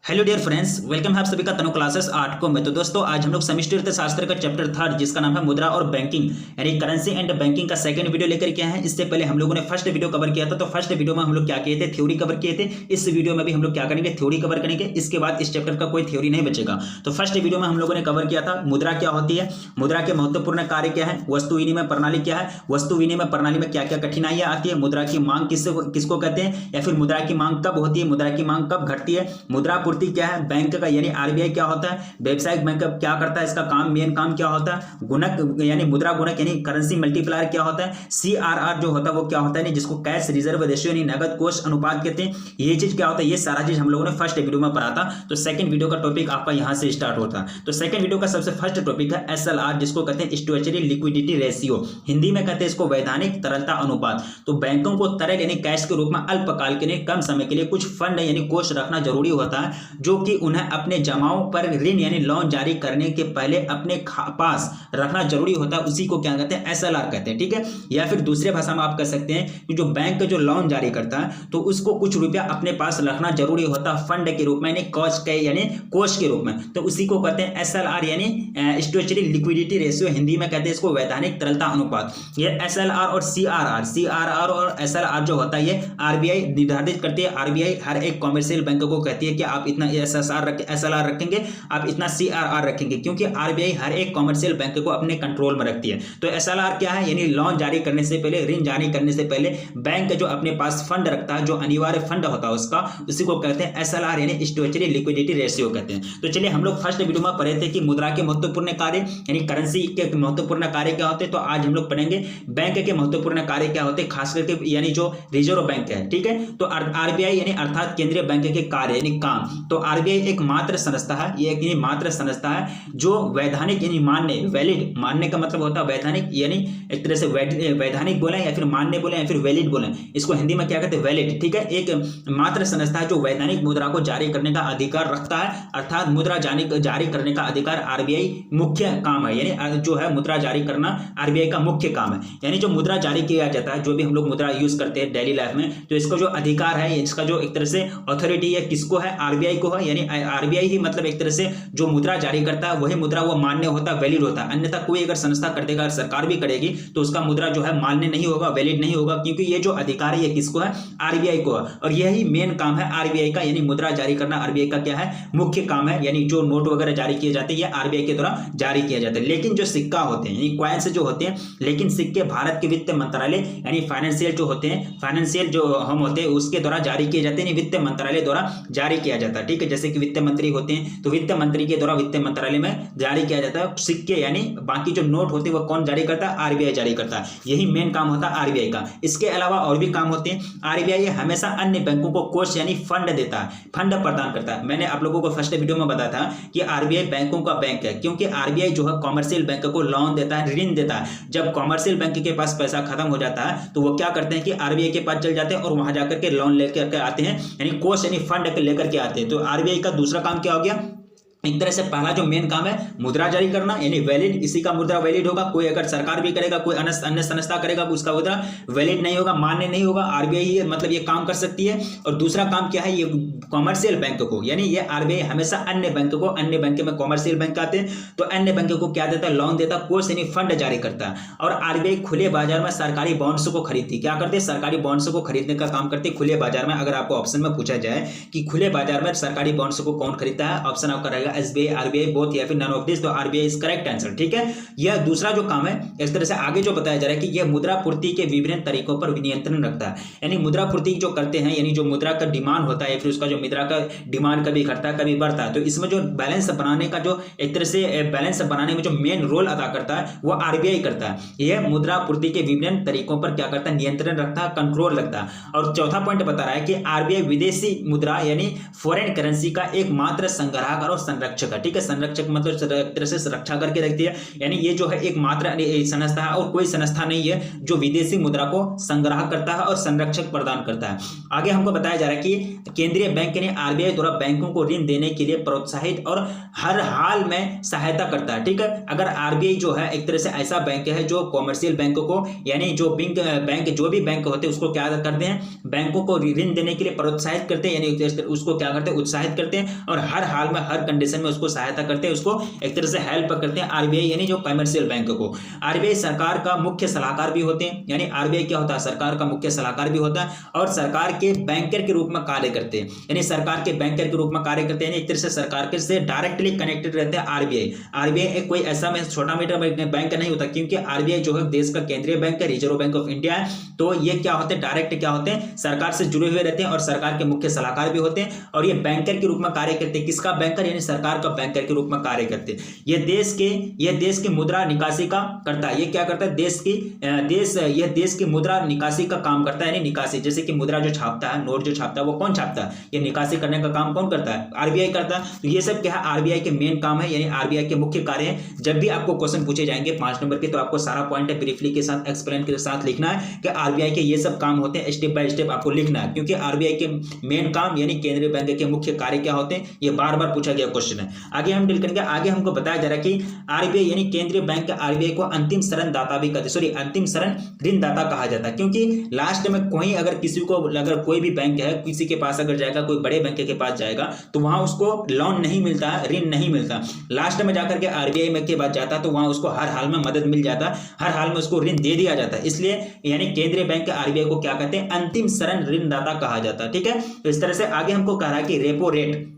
Hello dear friends, welcome है आप सभी का तनु क्लासेस 8 को में। तो दोस्तों आज हम लोग सेमेस्टर अर्थशास्त्र का चैप्टर 3 जिसका नाम है मुद्रा और बैंकिंग यानी करेंसी एंड बैंकिंग का सेकंड वीडियो लेकर के आए हैं। इससे पहले हम लोगों ने फर्स्ट वीडियो कवर किया था। तो फर्स्ट वीडियो में हम लोग क्या किए थे, थ्योरी कवर किए थे। इस वीडियो में भी हम लोग क्या करेंगे, थ्योरी कवर करेंगे। इसके बाद इस चैप्टर का कोई थ्योरी नहीं बचेगा। तो फर्स्ट वीडियो में हम लोगों ने कवर किया था मुद्रा क्या होती है, मुद्रा के महत्वपूर्ण कार्य क्या है, वस्तु विनिमय प्रणाली क्या है, वस्तु विनिमय प्रणाली में क्या क्या कठिनाइयां आती है, मुद्रा की मांग किसको कहते हैं, या फिर मुद्रा की मांग कब होती है, मुद्रा की मांग कब घटती है, मुद्रा पूर्ति क्या है, बैंक का यानी आरबीआई क्या होता है, व्यावसायिक बैंक क्या करता है, इसका काम मेन काम क्या होता है, गुणक यानी मुद्रा गुणक यानी करेंसी मल्टीप्लायर क्या होता है, सीआरआर जो होता है वो क्या होता है, जिसको कैश रिजर्व रेशियो यानी नगद कोष अनुपात कहते हैं। ये चीज क्या होता है, ये सारा चीज हम लोगों ने फर्स्ट वीडियो में पढ़ा था। तो सेकंड वीडियो का टॉपिक आपका यहां से स्टार्ट होता है। तो सेकंड वीडियो का सबसे फर्स्ट टॉपिक है एसएलआर, जिसको कहते हैं स्टैट्यूटरी लिक्विडिटी रेशियो, हिंदी में कहते हैं इसको वैधानिक तरलता अनुपात। तो बैंकों को तरल यानी कैश के रूप में अल्पकाल के लिए कम समय के लिए कुछ फंड यानी कोष रखना जरूरी होता है, जो कि उन्हें अपने जमाओं पर ऋण यानी लोन जारी करने के पहले अपने पास रखना जरूरी होता है। उसी को क्या कहते हैं, एसएलआर कहते हैं। ठीक है, या फिर दूसरे भाषा में आप कह सकते हैं कि जो बैंक जो लोन जारी करता है तो उसको कुछ रुपया अपने पास रखना जरूरी होता है फंड के रूप में यानी कोष के रूप में। तो उसी को कहते हैं एसएलआर यानी स्टैट्यूटरी लिक्विडिटी रेशियो, हिंदी में कहते हैं इसको वैधानिक तरलता अनुपात। ये एसएलआर और सीआरआर और एसएलआर जो होता है ये आरबीआई निर्धारित करती है। आरबीआई हर एक कॉमर्शियल बैंक को कहती है कि आप इतना एसएलआर रखेंगे, आप इतना सीआरआर रखेंगे, क्योंकि आरबीआई हर एक कॉमर्शियल बैंक को अपने कंट्रोल में रखती है। तो एसएलआर क्या है, यानी लोन जारी करने से पहले, ऋण जारी करने से पहले बैंक जो अपने पास फंड रखता है, जो अनिवार्य फंड होता है उसका, उसी को कहते हैं एसएलआर यानी स्टैट्यूटरी लिक्विडिटी रेशियो कहते हैं। तो चलिए हम लोग फर्स्ट वीडियो में पढ़े थे कि मुद्रा के महत्वपूर्ण कार्य यानी करेंसी के महत्वपूर्ण कार्य क्या होते हैं। तो आज हम लोग पढ़ेंगे बैंक के महत्वपूर्ण कार्य क्या होते हैं, खास करके यानी जो रिजर्व बैंक है। ठीक है, तो आरबीआई यानी अर्थात केंद्रीय बैंक के कार्य यानी काम। तो आरबीआई एक मात्र संस्था है, ये एक मात्र संस्था है जो वैधानिक यानी मान्य, वैलिड, मानने का मतलब होता है वैधानिक, यानी एक तरह से वैधानिक बोले या फिर मान्य बोले या फिर वैलिड बोले, इसको हिंदी में क्या कहते हैं, वैलिड। ठीक है, एक मात्र संस्था है जो वैधानिक मुद्रा को जारी करने का अधिकार रखता है, अर्थात मुद्रा जारी करने का अधिकार आरबीआई मुख्य काम है, यानी जो है मुद्रा जारी करना आरबीआई का मुख्य काम है। यानी जो मुद्रा जारी किया जाता है, जो भी हम लोग मुद्रा यूज करते हैं डेली लाइफ में, तो इसका जो अधिकार है, इसका जो एक तरह से अथॉरिटी है किसको है, आरबीआई को है। यानी आरबीआई ही मतलब एक तरह से जो मुद्रा जारी करता है वही मुद्रा वो मान्य होता है, वैलिड होता है। अन्यथा कोई अगर संस्था कर देगा, अगर सरकार भी करेगी तो उसका मुद्रा जो है मान्य नहीं होगा, वैलिड नहीं होगा, क्योंकि ये जो अधिकार है ये किसको है, आरबीआई को है। और यही मेन काम है आरबीआई का, यानी मुद्रा जारी करना आरबीआई का क्या है, मुख्य काम है। यानी जो नोट वगैरह जारी किए जाते हैं ये आरबीआई के द्वारा जारी किया जाता है। लेकिन जो सिक्का होते हैं यानी कॉइन्स जो होते हैं, लेकिन सिक्के भारत के वित्त मंत्रालय यानी फाइनेंशियल जो होते हैं, फाइनेंशियल जो हम होते हैं उसके द्वारा जारी किए जाते हैं, वित्त मंत्रालय द्वारा जारी किया जाता है। ठीक है, जैसे कि वित्त मंत्री होते हैं तो वित्त मंत्री के द्वारा वित्त मंत्रालय में जारी किया जाता है सिक्के, यानी बाकी जो नोट होते हैं वो कौन जारी करता है, आरबीआई जारी करता है। यही मेन काम होता है आरबीआई का। इसके अलावा और भी काम होते हैं। आरबीआई हमेशा अन्य बैंकों को कोष यानी फंड देता है, फंड प्रदान करता है। मैंने आप लोगों को फर्स्ट वीडियो में बताया था कि आरबीआई बैंकों का बैंक है, क्योंकि आरबीआई जो है कॉमर्शियल बैंक को लोन देता है, ऋण देता है। जब कॉमर्शियल बैंक के पास पैसा खत्म हो जाता है तो वो क्या करते हैं कि आरबीआई के पास चल जाते हैं और वहां जाकर के लोन लेकर आते हैं, यानी कोष यानी फंड लेकर के आते हैं। तो आरबीआई का दूसरा काम क्या हो गया, एक तरह से पहला जो मेन काम है मुद्रा जारी करना यानी वैलिड, इसी का मुद्रा वैलिड होगा। कोई अगर सरकार भी करेगा, कोई अन्य संस्था करेगा, उसका मुद्रा वैलिड नहीं होगा, मान्य नहीं होगा। आरबीआई ही मतलब ये काम कर सकती है। और दूसरा काम क्या है, ये कॉमर्शियल बैंक को, यानी ये आरबीआई हमेशा अन्य बैंक को, अन्य बैंक में कॉमर्शियल बैंक आते हैं तो अन्य बैंक को क्या देता है, लोन देता है, कोष यानी फंड जारी करता है। और आरबीआई खुले बाजार में सरकारी बॉन्ड्स को खरीदती, क्या करते हैं, सरकारी बॉन्ड्स को खरीदने का काम करते खुले बाजार में। अगर आपको ऑप्शन में पूछा जाए कि खुले बाजार में सरकारी बॉन्ड्स को कौन खरीदता है, ऑप्शन आपका रहेगा एसबीआई, आरबीआई, बोथ या फिर नन ऑफ दिस। तो आरबीआई इज करेक्ट आंसर। ठीक है, यह दूसरा जो काम है, इस तरह से आगे जो बताया जा रहा है कि यह मुद्रा पूर्ति के विभिन्न तरीकों पर नियंत्रण रखता है। यानी मुद्रा पूर्ति जो करते हैं, यानी जो मुद्रा का डिमांड होता है, फिर उसका जो मुद्रा का डिमांड कभी घटता है कभी बढ़ता है, तो इसमें जो बैलेंस बनाने का जो एक तरह से बैलेंस बनाने में जो मेन रोल अदा करता है वो आरबीआई करता है। यह मुद्रा पूर्ति के विभिन्न तरीकों पर क्या करता है, नियंत्रण रखता है, कंट्रोल रखता है। और चौथा पॉइंट बता रहा है कि आरबीआई विदेशी मुद्रा यानी फॉरेन करेंसी का एकमात्र संग्राहक और संरक्षक है। ठीक है, संरक्षक मतलब एक तरह से रक्षा करके रखती है, यानी ये जो है एक मात्र संस्था है और कोई संस्था नहीं है जो विदेशी मुद्रा को संग्रह करता है और संरक्षक प्रदान करता है। आगे हमको बताया जा रहा है कि केंद्रीय बैंक यानी आरबीआई द्वारा बैंकों को ऋण देने के लिए प्रोत्साहित और हर हाल में सहायता करता है। ठीक है, अगर आरबीआई जो है एक तरह से ऐसा बैंक है जो कॉमर्शियल बैंकों को यानी जो बैंक जो भी बैंक होते हैं उसको क्या करते हैं, बैंकों को ऋण देने के लिए प्रोत्साहित करते हैं, यानी उसको क्या करते हैं, उत्साहित करते हैं और हर हाल में हर कंडीशन में उसको सहायता करते हैं, उसको एक तरह से हेल्प करते हैं आरबीआई यानी जो कमर्शियल बैंक को। आरबीआई सरकार का मुख्य सलाहकार भी होते हैं, यानी आरबीआई क्या होता है, सरकार का मुख्य सलाहकार भी होता है और सरकार के बैंकर के रूप में कार्य करते हैं, यानी सरकार के बैंकर के रूप में कार्य करते हैं, एक तरह से सरकार के से डायरेक्टली कनेक्टेड रहते हैं आरबीआई। आरबीआई कोई ऐसा में छोटा मोटा बैंक नहीं होता, क्योंकि आरबीआई जो है देश का केंद्रीय बैंक है, रिजर्व बैंक ऑफ इंडिया है, तो ये क्या होते हैं, डायरेक्ट क्या होते हैं, सरकार से जुड़े हुए रहते हैं और सरकार के मुख्य सलाहकार भी होते हैं और ये बैंकर के रूप में कार्य करते हैं। किसका बैंकर, यानी सरकार का बैंकर के रूप में कार्य करते हैं। ये देश की मुद्रा निकासी का करता है, ये क्या करता है, देश की मुद्रा निकासी का काम करता है, यानी निकासी जैसे कि मुद्रा जो छापता है, नोट जो छापता है वो कौन छापता है, ये निकासी करने का काम कौन करता है, आरबीआई करता है। तो ये सब क्या है, आरबीआई के मेन काम है, यानी आरबीआई के मुख्य कार्य है। जब भी आपको क्वेश्चन पूछे जाएंगे 5 नंबर के, तो आपको सारा पॉइंट है ब्रीफली के साथ एक्सप्लेन के साथ लिखना है कि आरबीआई के ये सब काम होते हैं, स्टेप बाय स्टेप आपको लिखना है, क्योंकि आरबीआई के मेन काम यानी केंद्रीय बैंक के मुख्य कार्य क्या होते हैं, ये बार बार पूछा गया क्वेश्चन है। आगे हम डील करेंगे। आगे हमको बताया जा रहा है कि आरबीआई यानी केंद्रीय बैंक आरबीआई को अंतिम शरण दाता भी कहते, सॉरी अंतिम शरण ऋणदाता कहा जाता है, क्योंकि लास्ट में कोई अगर किसी को अगर कोई भी बैंक है किसी के पास अगर जाएगा, कोई बड़े बैंक के पास जाएगा तो वहां उसको लोन नहीं मिलता, ऋण नहीं मिलता, लास्ट में जाकर के आरबीआई में के पास जाता तो वहां उसको हर हाल में मदद मिल जाता, हर हाल में उसको ऋण दे दिया जाता है। इसलिए यानी केंद्रीय बैंक आरबीआई को क्या कहते हैं, अंतिम शरण ऋणदाता कहा जाता है। ठीक है, तो इस तरह से आगे हमको कह रहा है कि रेपो रेट,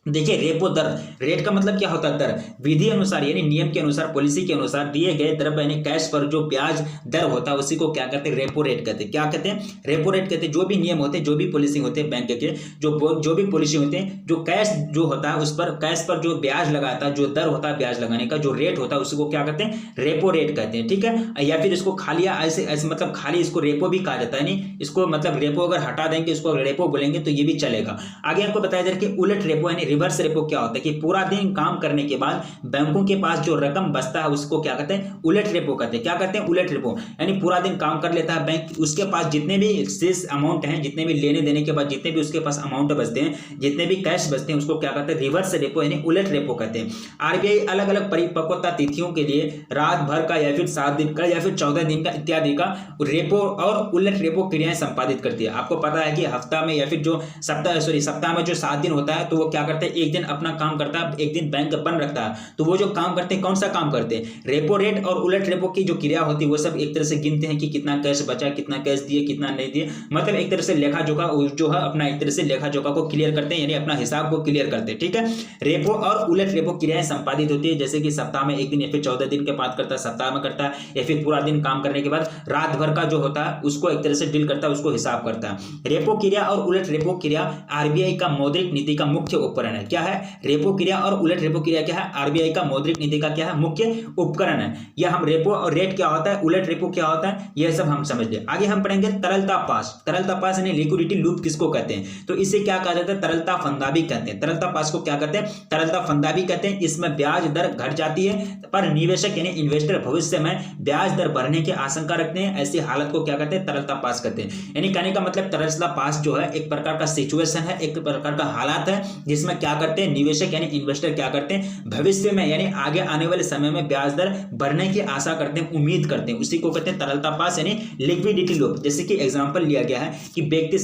देखिए रेपो दर, रेट का मतलब क्या होता है, दर, विधि अनुसार यानी नियम के अनुसार, पॉलिसी के अनुसार दिए गए दर यानी कैश पर जो ब्याज दर होता है उसी को क्या कहते हैं, रेपो रेट कहते हैं। क्या कहते हैं, रेपो रेट कहते हैं। जो भी नियम होते हैं, जो भी पॉलिसी होते हैं बैंक के, जो भी पॉलिसी होते हैं, जो कैश जो होता है उस पर कैश पर जो ब्याज लगाता है, जो दर होता है ब्याज लगाने का, जो रेट होता है उसी को क्या कहते हैं, रेपो रेट कहते हैं। ठीक है, या फिर इसको खाली ऐसे मतलब खाली इसको रेपो भी कहा जाता है, नहीं इसको मतलब रेपो अगर हटा देंगे इसको रेपो बोलेंगे तो ये भी चलेगा। आगे आपको बताया जा रहा है कि उलट रेपो यानी रिवर्स रेपो क्या होता है, कि पूरा दिन काम करने के बाद बैंकों के पास जो रकम बचता है उसको क्या कहते हैं, उलट रेपो कहते हैं। क्या कहते हैं, उलट रेपो, यानी पूरा दिन काम कर लेता है बैंक, उसके पास जितने भी शेष अमाउंट हैं, जितने भी लेने देने के बाद जितने भी उसके पास अमाउंट बचते हैं, जितने भी कैश बचते हैं, उसको क्या कहते हैं, रिवर्स रेपो यानी उलट रेपो कहते हैं। आरबीआई अलग अलग परिपक्वता तिथियों के लिए रात भर का या फिर 7 दिन का या फिर 14 दिन का इत्यादि का रेपो और उलट रेपो क्रियाएं संपादित करती है। आपको पता है कि हफ्ता में या फिर जो सप्ताह में जो 7 दिन होता है तो वो क्या करते हैं, एक दिन अपना काम करता है, एक दिन बैंक बंद रखता है, तो वो जो काम करते हैं कौन सा काम करते हैं, रेपो रेट और उलट रेपो की जो क्रिया होती है वो सब एक तरह से गिनते हैं कि कितना कैश बचा, कितना कैश दिए, कितना नहीं दिए, मतलब एक तरह से लेखा जोखा जो है अपना एक तरह से लेखा जोखा को क्लियर करते हैं, यानी अपना हिसाब को क्लियर करते हैं। ठीक है, रेपो और उलट रेपो क्रियाएं संपादित होती है, जैसे कि सप्ताह में एक दिन या फिर 14 दिन के बाद करता है, सप्ताह में करता है, या फिर पूरा दिन काम करने के बाद रात भर का जो होता है उसको एक तरह से डील करता है, उसको हिसाब करता है। रेपो क्रिया और उलट रेपो क्रिया आरबीआई का मौद्रिक नीति का मुख्य उपकरण है। क्या है, रेपो क्रिया और उलट रेपो क्रिया क्या है, आरबीआई का मौद्रिक नीति का क्या है, मुख्य उपकरण है। यह हम रेपो और रेट क्या होता है, उलट रेपो क्या होता है, यह सब हम समझ ले। आगे हम पढ़ेंगे तरलता पास। तरलता पास यानी लिक्विडिटी लूप किसको कहते हैं, तो इसे क्या कहा जाता है, तरलता फंदा भी कहते हैं। तरलता पास को क्या कहते हैं, तरलता फंदा भी कहते हैं। इसमें ब्याज दर घट जाती है पर निवेशक यानी इन्वेस्टर भविष्य में ब्याज दर बढ़ने की आशंका रखते हैं, ऐसी हालत को क्या कहते हैं, तरलता पास कहते हैं। यानी कहने का मतलब तरलता पास जो है एक प्रकार का सिचुएशन है, एक प्रकार का हालात है जिसमें क्या करते हैं, निवेशक यानी इन्वेस्टर क्या करते हैं, भविष्य में यानी आगे आने वाले समय में ब्याज दर बढ़ने की आशा करते हैं, उम्मीद करते हैं, उसी को कहते हैं तरलता पास यानी लिक्विडिटी लूप। जैसे कि एग्जांपल लिया गया है कि व्यक्ति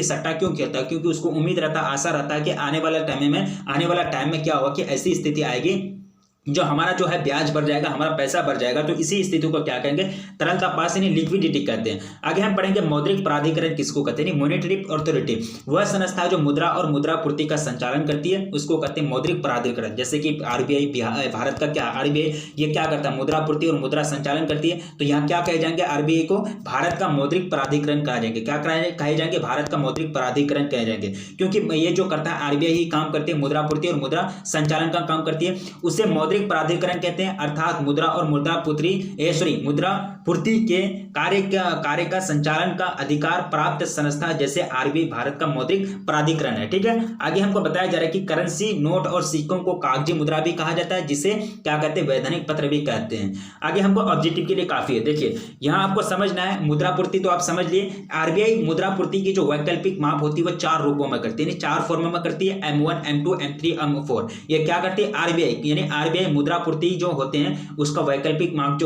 सट्टा क्यों खेलता है, क्योंकि उसको उम्मीद रहता है, आशा रहता है कि आने वाला टाइम में क्या होगा कि ऐसी स्थिति आएगी जो हमारा जो है ब्याज बढ़ जाएगा, हमारा पैसा बढ़ जाएगा, तो इसी स्थिति को क्या कहेंगे, तरलता पास यानी लिक्विडिटी कहते हैं। आगे हम पढ़ेंगे मौद्रिक प्राधिकरण किसको कहते हैं, मॉनेटरी अथॉरिटी वह संस्था है जो मुद्रा और मुद्रापूर्ति का संचालन करती है, उसको कहते हैं मौद्रिक प्राधिकरण। जैसे कि आरबीआई भारत का क्या, आरबीआई ये क्या करता है, मुद्रापूर्ति और मुद्रा संचालन करती है, तो यहाँ क्या कहे जाएंगे, आरबीआई को भारत का मौद्रिक प्राधिकरण कहा जाएंगे। क्या कहे जाएंगे, भारत का मौद्रिक प्राधिकरण कहे जाएंगे, क्योंकि ये जो करता है आरबीआई ही काम करती है, मुद्रापूर्ति और मुद्रा संचालन का काम करती है, उसे मौद्रिक मौद्रिक प्राधिकरण कहते हैं, अर्थात मुद्रा और मुद्रा पूर्ति के कार्य का संचालन का अधिकार प्राप्त संस्था जैसे आरबीआई भारत का मौद्रिक प्राधिकरण है। ठीक है, आगे हमको बताया जा रहा है कि करेंसी नोट और सिक्कों को कागजी मुद्रा भी कहा जाता है, जिसे क्या कहते हैं, वैधानिक पत्र भी कहते हैं। आगे हमको ऑब्जेक्टिव के लिए काफी है। देखिए यहां आपको समझना है मुद्रा पूर्ति तो आप समझ लिए, आरबीआई मुद्रा पूर्ति की जो वैकल्पिक माप होती है वो 4 रूपों में करती है, 4 फॉर्मों में करती है, M1 M2 M3 M4। ये क्या करती है आरबीआई, यानी आरबीआई मुद्रा पूर्ति जो होते हैं उसका वैकल्पिक माप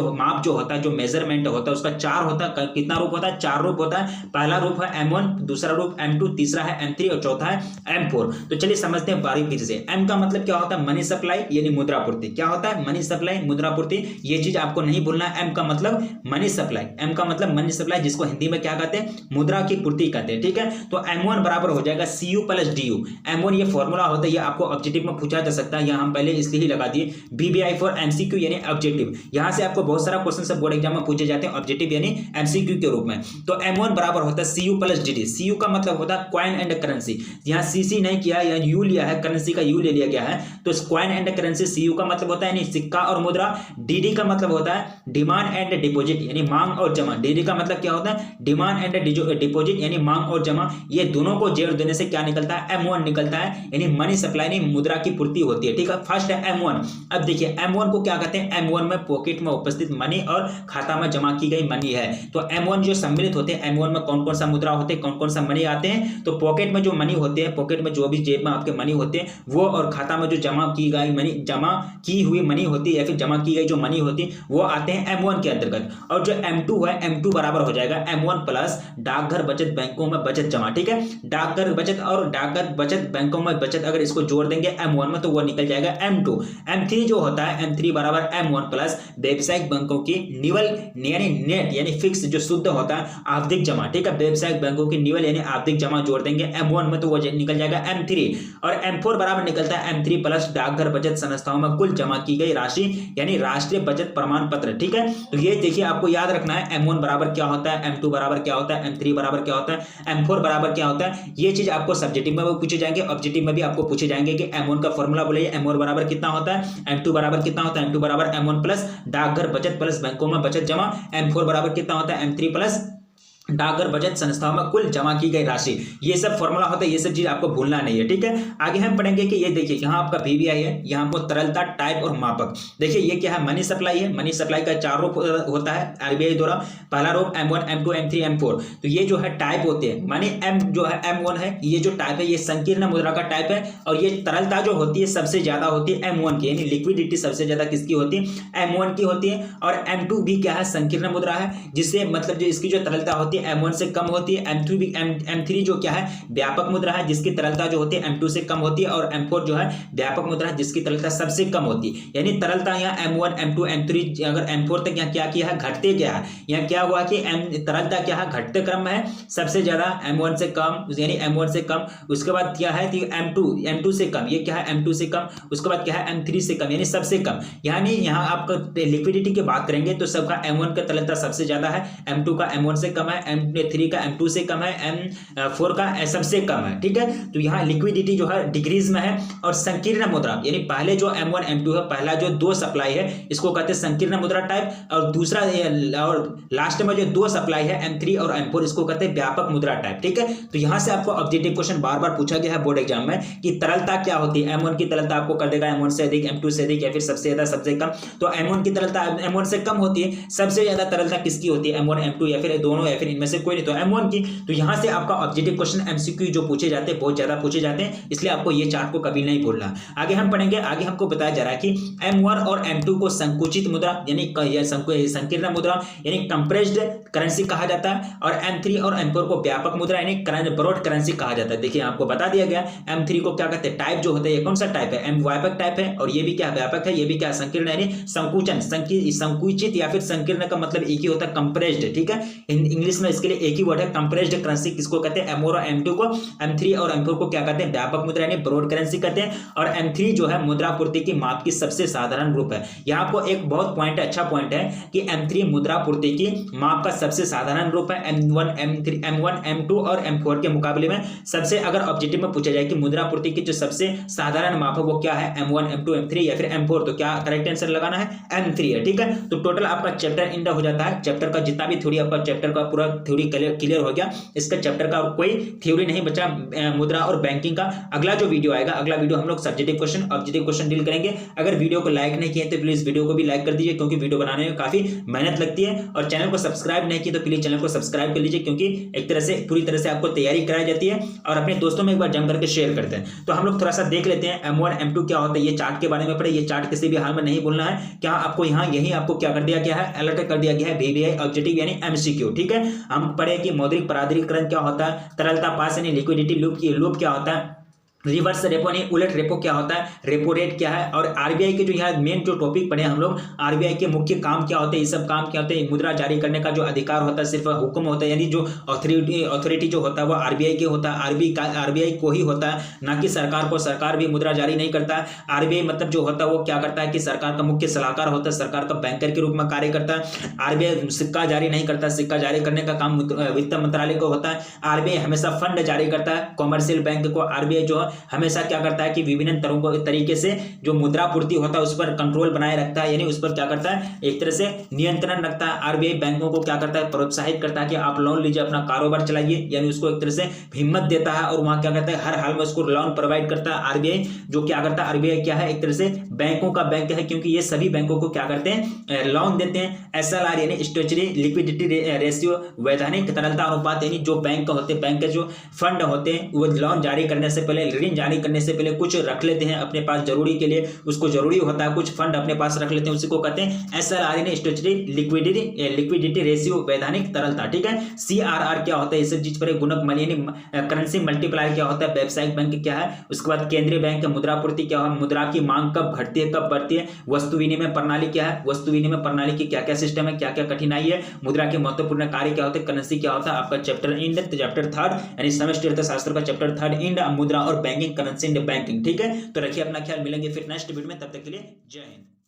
जो होता है, जो मेजरमेंट होता है उसका 4 होता है। कितना रूप होता है, 4 रूप होता है। पहला रूप है M1, दूसरा रूप M2, तीसरा है M3 और चौथा है M4। तो चलिए समझते हैं बारीकी से। M का मतलब क्या होता है, मनी सप्लाई यानी मुद्रा पूर्ति। क्या होता है, मनी सप्लाई मुद्रा पूर्ति, ये चीज आपको नहीं भूलना है। M का मतलब मनी सप्लाई, M का मतलब मनी सप्लाई, जिसको हिंदी में क्या कहते हैं, मुद्रा की पूर्ति कहते हैं। ठीक है, तो M1 बराबर हो जाएगा CU + DU। M1 ये फॉर्मूला होता है, ये आपको ऑब्जेक्टिव में पूछा जा सकता है, यहाँ हम पहले इसलिए ही लगा दिए। BBI फॉर MCQ यानी ऑब्जेक्टिव, यहां से आपको बहुत सारा क्वेश्चन सब बोर्ड एग्जाम में पूछे जाते हैं ऑब्जेक्टिव यानी MCQ के रूप में। तो M1 बराबर होता है CU + DD। CU का मतलब होता है कॉइन एंड करेंसी, यहाँ CC नहीं किया, यहाँ U लिया है, करेंसी का U ले लिया गया है, तो कॉइन एंड करेंसी CU का मतलब होता है यानी सिक्का और मुद्रा। DD का मतलब होता है डिमांड एंड डिपॉजिट यानी मांग और जमा। DD का मतलब क्या होता है, डिमांड एंड डिपॉजिट यानी मांग और जमा। ये दोनों को जोड़ देने से क्या निकलता है, M1 निकलता है, यानी मनी सप्लाई यानी मुद्रा की पूर्ति होती है। ठीक है, फर्स्ट है M1। अब देखिए M1 को क्या कहते हैं, M1 में पॉकेट में उपस्थित मनी और खाता में जमा की गई मनी है। तो M1 जो सम्मिलित होते हैं, M1 में कौन कौन सा मुद्रा होते हैं, कौन कौन सा मनी आते हैं, तो पॉकेट में जो मनी होते हैं, पॉकेट में जो भी जेब में आपके मनी होते हैं वो, और खाता में जो जमा की हुई मनी होती है या फिर जमा की गई जो मनी होती है वो आते हैं M1 के अंतर्गत। और जो M2 है, M2 बराबर हो जाएगा M1 प्लस डाकघर बचत बैंकों में बचत जमा। ठीक है, डाकघर बचत और डाकघर बचत बैंकों में बचत अगर इसको जोड़ देंगे M1 में तो वो निकल जाएगा M2। M3 जो होता है, M3 बराबर M1 प्लस व्यावसायिक बैंकों की निवल यानी नेट यानी फिक्स जो शुद्ध होता है आवधिक जमा। ठीक है, व्यावसायिक बैंकों की निवल यानी आवधिक जमा जोड़ देंगे M1 में तो वो निकल जाएगा M3। और M4 बराबर निकलता है M3 प्लस डाकघर बचत संस्थाओं में कुल जमा की गई राशि यानी राष्ट्रीय बचत प्रमाण पत्र। ठीक है, तो ये देखिए आपको याद रखना है, M1 बराबर क्या होता है, M2 बराबर क्या होता है, M3 बराबर क्या होता है, M4 बराबर क्या होता है। ये चीज आपको सब्जेक्टिव में भी पूछे जाएंगे, ऑब्जेक्टिव में भी आपको पूछे जाएंगे कि M1 का फॉर्मूला बोलिए, M1 बराबर कितना होता है, M2 बराबर कितना होता है, M2 बराबर M1 प्लस डाकघर बचत प्लस बैंकों में बचत जमा, M4 बराबर कितना होता है, M3 प्लस डाकघर बचत संस्थाओं में कुल जमा की गई राशि। ये सब फॉर्मूला होता है, ये सब चीज आपको भूलना नहीं है। ठीक है, आगे हम पढ़ेंगे कि ये देखिए यहाँ आपका BBI है, यहाँ पर तरलता टाइप और मापक। देखिए ये क्या है, मनी सप्लाई है, मनी सप्लाई का 4 रूप होता है आरबीआई द्वारा। पहला रूप M1 M2 M3 M4। तो ये जो है टाइप होते हैं, माने M जो है M1 है, ये जो टाइप है ये संकीर्ण मुद्रा का टाइप है, और ये तरलता जो होती है सबसे ज्यादा होती है M1 की, यानी लिक्विडिटी सबसे ज्यादा किसकी होती है, M1 की होती है। और M2 भी क्या है, संकीर्ण मुद्रा है, जिससे मतलब जो इसकी जो तरलता होती है M1 से कम होती है। M3 जो क्या है, व्यापक मुद्रा है, जिसकी तरलता जो होती है M2 से कम होती है। और M4 जो है व्यापक मुद्रा है, जिसकी तरलता सबसे कम होती है। यानी तरलता यहाँ M1 M2 M3 अगर M4 तक यहाँ क्या किया है, घटते गया है। यहाँ क्या हुआ कि तरलता क्या है, घटते क्रम में है, सबसे ज्यादा M1 से कम यानी M1 से कम। उसके बाद क्या है M2 से कम, ये क्या है M2 से कम। उसके बाद क्या है M3 से कम यानी सबसे कम। यानी यहाँ आपका लिक्विडिटी की बात करेंगे तो सबका M1 का तरलता सबसे ज्यादा है, M2 का M1 से कम है, M3 का M2 से कम है, M4 का सबसे कम है। ठीक है, तो यहाँ लिक्विडिटी जो है डिग्रीज में है। और संकीर्ण मुद्रा यानी पहले जो M1 M2 है, पहला जो 2 सप्लाई है इसको कहते हैं संकीर्ण मुद्रा टाइप, और दूसरा और लास्ट में जो 2 सप्लाई है M3 और M4 इसको कहते हैं व्यापक मुद्रा टाइप। ठीक है, तो यहाँ से आपको ऑब्जेक्टिव क्वेश्चन बार बार पूछा गया है बोर्ड एग्जाम में कि तरलता क्या होती है। M1 की तरलता आपको कर देगा M1 से अधिक, M2 से अधिक या फिर सबसे ज्यादा सबसे कम। तो M1 की तरलता M1 से कम होती है, सबसे ज्यादा तरलता किसकी होती है, M1 M2 या फिर दोनों या फिर इनमें से कोई नहीं, तो M1 की। तो यहां से आपका ऑब्जेक्टिव क्वेश्चन MCQ जो पूछे जाते हैं बहुत ज्यादा पूछे जाते हैं, इसलिए आपको ये चार्ट को कभी नहीं भूलना। आगे हम पढ़ेंगे, आगे हमको बताया जा रहा है कि M1 और M2 को संकुचित मुद्रा यानी संकीर्ण मुद्रा यानी कंप्रेस्ड करेंसी कहा जाता है, और M3 और M4 को व्यापक मुद्रा यानी ब्रॉड करेंसी कहा जाता है। देखिए आपको बता दिया गया M3 को क्या कहते हैं, टाइप जो होता है, ये कौन सा टाइप है, व्यापक टाइप है, और ये भी क्या व्यापक है, ये भी क्या संकीर्ण यानी संकुचित या फिर संकीर्ण का मतलब एक ही होता है कंप्रेस्ड। ठीक है, इंग्लिश में इसके लिए एक ही वर्ड है, कंप्रेस्ड करेंसी किसको कहते हैं, M1 और M2 को, M3 और M4 को क्या कहते हैं, व्यापक मुद्रा यानी ब्रॉड करेंसी कहते हैं, और M3 जो है मुद्रा पूर्ति की माप की सबसे साधारण रूप है। यहाँ आपको एक बहुत पॉइंट अच्छा पॉइंट है कि M3 मुद्रा पूर्ति की माप का सबसे साधारण रूप है। M1 M2 और M4 के मुकाबले में सबसे अगर ऑब्जेक्टिव में पूछा जाए कि मुद्रा पूर्ति की जो सबसे साधारण माप है वो क्या है, M1 M2 M3 या फिर M4, तो क्या करेक्ट आंसर लगाना है, M3 है। ठीक है, तो टोटल आपका चैप्टर एंड हो जाता है। चैप्टर का जितना भी थ्योरी आपका चैप्टर का पूरा थ्योरी क्लियर हो गया। इसका चैप्टर का कोई थ्योरी नहीं बचा मुद्रा और बैंकिंग का। अगला जो वीडियो आएगा, अगला वीडियो हम लोग subjective question objective question deal करेंगे। अगर वीडियो को लाइक नहीं किए तो प्लीज वीडियो को भी लाइक कर दीजिए, क्योंकि वीडियो बनाने में काफी मेहनत लगती है। और चैनल को सब्सक्राइब नहीं किए तो प्लीज चैनल को सब्सक्राइब कर लीजिए, क्योंकि एक तरह से पूरी तरह से आपको तैयारी कराई जाती है और अपने दोस्तों में एक बार जम करके शेयर करते हैं। तो हम लोग थोड़ा सा देख लेते हैं M1 M2 क्या होता है। ये चार्ट के बारे में पढ़े, ये चार्ट किसी भी हाल में नहीं भूलना है। क्या आपको यहाँ यही आपको क्या कर दिया गया है, अलर्ट कर दिया गया है, VBI ऑब्जेक्टिव यानी MCQ। ठीक है, हम पढ़े कि मौद्रिक पराधीकरण क्या होता है, तरलता पास यानी लिक्विडिटी लूप क्या होता है, रिवर्स रेपो नहीं उलट रेपो क्या होता है, रेपो रेट क्या है, और आरबीआई के जो यहाँ मेन जो टॉपिक पढ़े हम लोग, आरबीआई के मुख्य काम क्या होते हैं, ये सब काम क्या होते हैं। मुद्रा जारी करने का जो अधिकार होता है सिर्फ हुक्म होता है, यानी जो अथॉरिटी जो होता है वो आरबीआई के होता है, आरबीआई को ही होता है, ना कि सरकार को। सरकार भी मुद्रा जारी नहीं करता है। आरबीआई मतलब जो होता है वो क्या करता है कि सरकार का मुख्य सलाहकार होता है, सरकार का बैंकर के रूप में कार्य करता है। आरबीआई सिक्का जारी नहीं करता, सिक्का जारी करने का काम वित्त मंत्रालय को होता है। आरबीआई हमेशा फंड जारी करता है, कॉमर्शियल बैंक को आरबीआई जो हमेशा क्या करता है कि विभिन्न तरीके से जो मुद्रा पूर्ति होता है उस पर कंट्रोल बनाए रखता है, यानी उस पर क्या करता है, एक तरह से नियंत्रण रखता है। आरबीआई बैंकों को क्या करता है, प्रोत्साहित करता है कि आप लोन लीजिए, अपना कारोबार चलाइए, यानी उसको एक तरह से हिम्मत देता है और वहां क्या करता है, हर हाल में उसको लोन प्रोवाइड करता है। आरबीआई जो क्या करता है, आरबीआई क्या है, एक तरह से बैंकों का बैंक है, क्योंकि ये सभी बैंकों को क्या करते हैं, लोन देते हैं। SLR यानी स्टैट्यूटरी लिक्विडिटी रेशियो, वैधानिक तरलता अनुपात, यानी जो बैंक होते हैं, बैंक के जो फंड होते हैं वो लोन जारी करने से पहले, ऋण जारी करने से पहले कुछ रख लेते हैं अपने पास जरूरी के लिए, उसको जरूरी होता है, कुछ फंड अपने पास रख लेते हैं, उसी को कहते हैं SLR यानी स्टैट्यूटरी लिक्विडिटी रेशियो, वैधानिक तरलता। ठीक है, CRR क्या होता है, इस चीज पर गुणक यानी करेंसी मल्टीप्लायर क्या होता है, व्यावसायिक बैंक क्या है, उसके बाद केंद्रीय बैंक मुद्रा पूर्ति क्या है, मुद्रा की मांग कब घटती है कब बढ़ती है, वस्तु विनिमय प्रणाली क्या है, वस्तु विनिमय प्रणाली की क्या क्या सिस्टम है, क्या क्या कठिनाई है, मुद्रा के महत्वपूर्ण कार्य क्या होते हैं, करेंसी क्या होता है। आपका चैप्टर इंड, चैप्टर 3 यानी समष्टि अर्थशास्त्र का चैप्टर 3 इंड, मुद्रा और बैंकिंग, करेंसी एंड बैंकिंग। ठीक है, तो रखिए अपना ख्याल, मिलेंगे फिर नेक्स्ट वीडियो में, तब तक के लिए जय हिंद।